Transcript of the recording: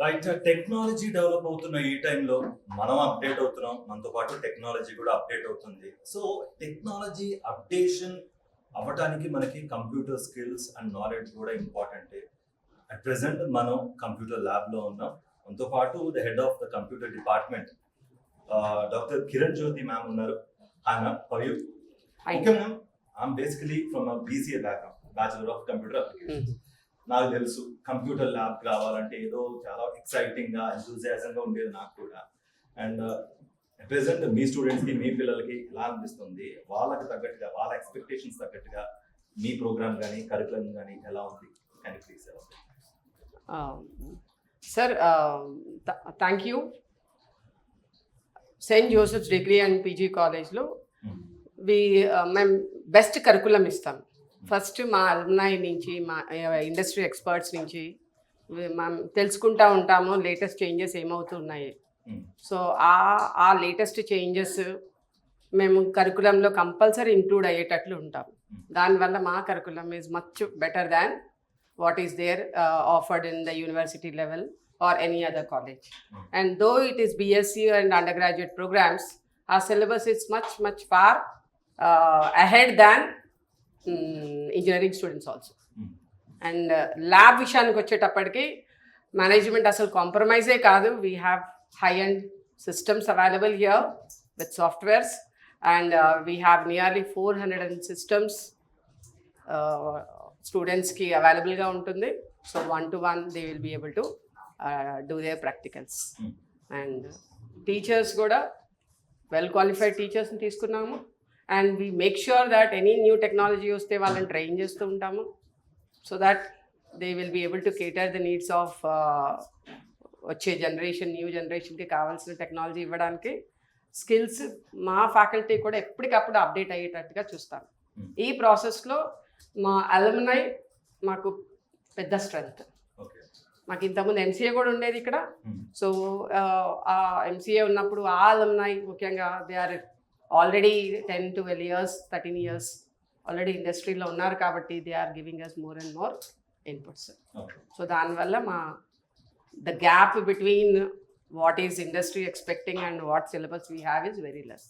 Right. Technology develop అవుతున్న ఈ టైంలో మనం అప్డేట్ అవుతున్నాం, మనతో పాటు టెక్నాలజీ కూడా అప్డేట్ అవుతుంది. సో టెక్నాలజీ అప్డేషన్ అవ్వటానికి మనకి కంప్యూటర్ స్కిల్స్ అండ్ నాలెడ్జ్ కూడా ఇంపార్టెంటే. అట్ ప్రెసెంట్ మనం కంప్యూటర్ ల్యాబ్లో ఉన్నాం. మనతో పాటు the head of the computer department doctor Kiran Jyothi ma'am ఉన్నారు. Hi ma'am, how are you? Okay ma'am, I'm basically from BCA background, bachelor of computer applications. నాకు తెలుసు కంప్యూటర్ ల్యాబ్ రావాలంటే ఏదో చాలా ఎక్సైటింగ్ గా ఎంతూజియాజం గా ఉండేది నాకు కూడా. అండ్ ప్రెసెంట్ మీ స్టూడెంట్స్ కి, మీ పిల్లలకి ఎలా అనిపిస్తుంది, వాళ్ళకి తగ్గట్టుగా, వాళ్ళ ఎక్స్పెక్టేషన్స్ తగ్గట్టుగా మీ ప్రోగ్రామ్ కానీ కరికులం కానీ ఎలా ఉంది? Can you please sir, thank you. Saint Joseph's degree and PG కాలేజ్లో మేము బెస్ట్ కరికులం ఇస్తాం. ఫస్ట్ మా అల్umni నుంచి, మా ఇండస్ట్రీ ఎక్స్పర్ట్స్ నుంచి మనం తెలుసుకుంటూ ఉంటాము లేటెస్ట్ చేంజెస్ ఏమవుతున్నాయి. సో ఆ లేటెస్ట్ చేంజెస్ మేము కరికులంలో కంపల్సరీ ఇంక్లూడ్ అయ్యేటట్లు ఉంటాం. దానివల్ల మా curriculum is much better than what is there offered in the university level or any other college. And though it is BSc and undergraduate programs, our syllabus is much far ahead than engineering students also. And lab విషయానికి వచ్చేటప్పటికి management అసలు కాంప్రమైజే కాదు. We have high end systems available here with softwares, and we have nearly 400 systems స్టూడెంట్స్కి అవైలబుల్గా ఉంటుంది. So 1-to-1 they will be able to do their practicals. And teachers కూడా well qualified టీచర్స్ని తీసుకున్నాము. And we make sure that any new technology వస్తే వాళ్ళని train చేస్తూ ఉంటాము, so that they will be able to cater the needs of వచ్చే generation, new జనరేషన్కి కావాల్సిన టెక్నాలజీ ఇవ్వడానికి స్కిల్స్ మా ఫ్యాకల్టీ కూడా ఎప్పటికప్పుడు అప్డేట్ అయ్యేటట్టుగా చూస్తాం. ఈ ప్రాసెస్లో మా అలుమ్నై మాకు పెద్ద స్ట్రెంగ్త్. మాకు ఇంతకుముందు MCA కూడా ఉండేది ఇక్కడ. సో ఆ MCA ఉన్నప్పుడు ఆ అలుమ్నై ముఖ్యంగా they are already 10-12 years, 13 years already ఇండస్ట్రీలో ఉన్నారు కాబట్టి they are giving us more and more inputs. So దానివల్ల the gap between what is industry expecting and what syllabus we have is very less.